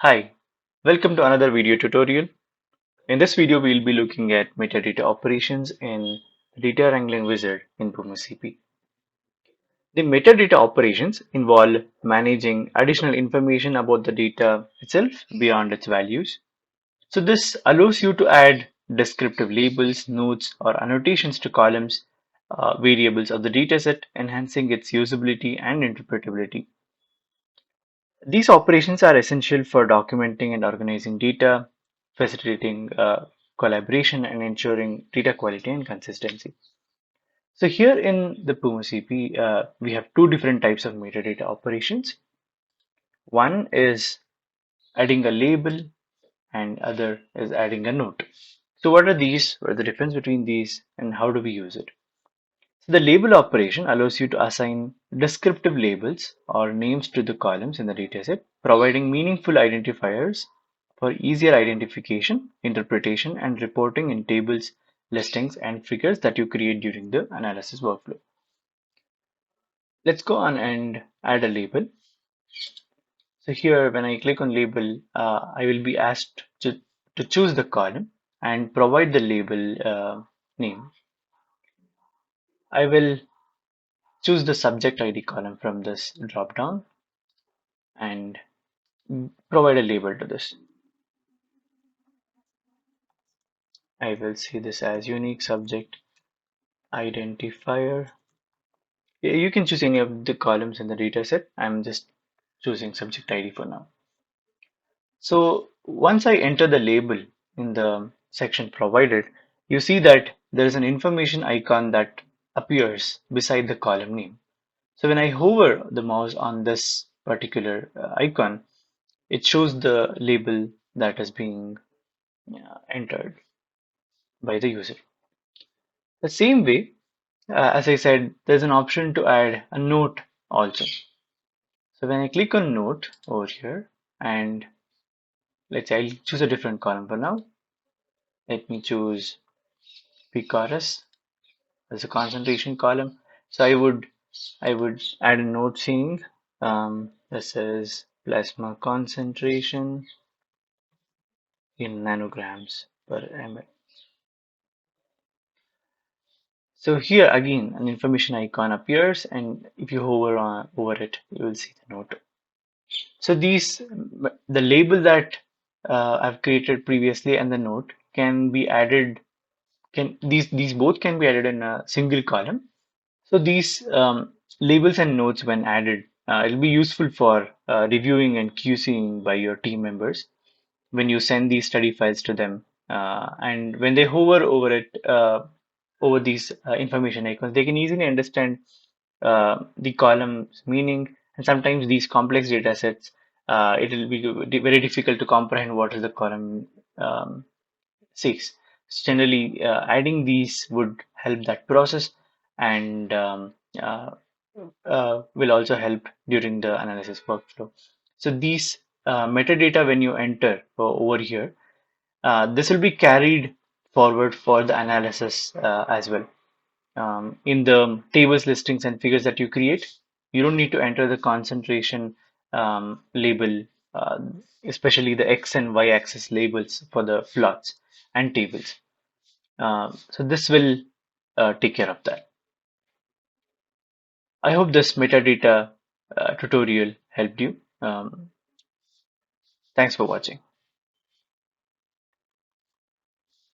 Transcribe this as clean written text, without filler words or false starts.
Hi, welcome to another video tutorial. In this video, we'll be looking at metadata operations in data wrangling wizard in PumasCP. The metadata operations involve managing additional information about the data itself beyond its values. So this allows you to add descriptive labels, notes, or annotations to columns, variables of the dataset, enhancing its usability and interpretability. These operations are essential for documenting and organizing data, facilitating collaboration, and ensuring data quality and consistency. So here in the PumasCP, we have two different types of metadata operations. One is adding a label and other is adding a note. So what are these? What are the difference between these and how do we use it? So the label operation allows you to assign descriptive labels or names to the columns in the dataset, providing meaningful identifiers for easier identification, interpretation, and reporting in tables, listings, and figures that you create during the analysis workflow. Let's go on and add a label. So here, when I click on label, I will be asked to choose the column and provide the label name. I will choose the subject ID column from this drop down and provide a label to this. I will see this as unique subject identifier. Yeah, you can choose any of the columns in the dataset. I'm just choosing subject ID for now. So once I enter the label in the section provided, you see that there is an information icon that appears beside the column name. So when I hover the mouse on this particular icon, it shows the label that is being entered by the user. The same way, as I said, there's an option to add a note also. So when I click on note over here, and let's say I'll choose a different column for now. Let me choose PCORS as a concentration column. So I would add a note saying this is plasma concentration in nanograms per ml. So here again, an information icon appears, and if you hover over it, you will see the note. So the label that I've created previously and the note can be added. These both can be added in a single column. So these labels and notes, when added, it'll be useful for reviewing and QCing by your team members when you send these study files to them. And when they hover over it, over these information icons, they can easily understand the column's meaning. And sometimes these complex data sets, it will be very difficult to comprehend what is the column says. So generally, adding these would help that process and will also help during the analysis workflow. So these metadata, when you enter over here, this will be carried forward for the analysis as well. In the tables, listings, and figures that you create, you don't need to enter the concentration label, uh, especially the X and Y axis labels for the plots and tables. So this will take care of that. I hope this metadata tutorial helped you. Thanks for watching.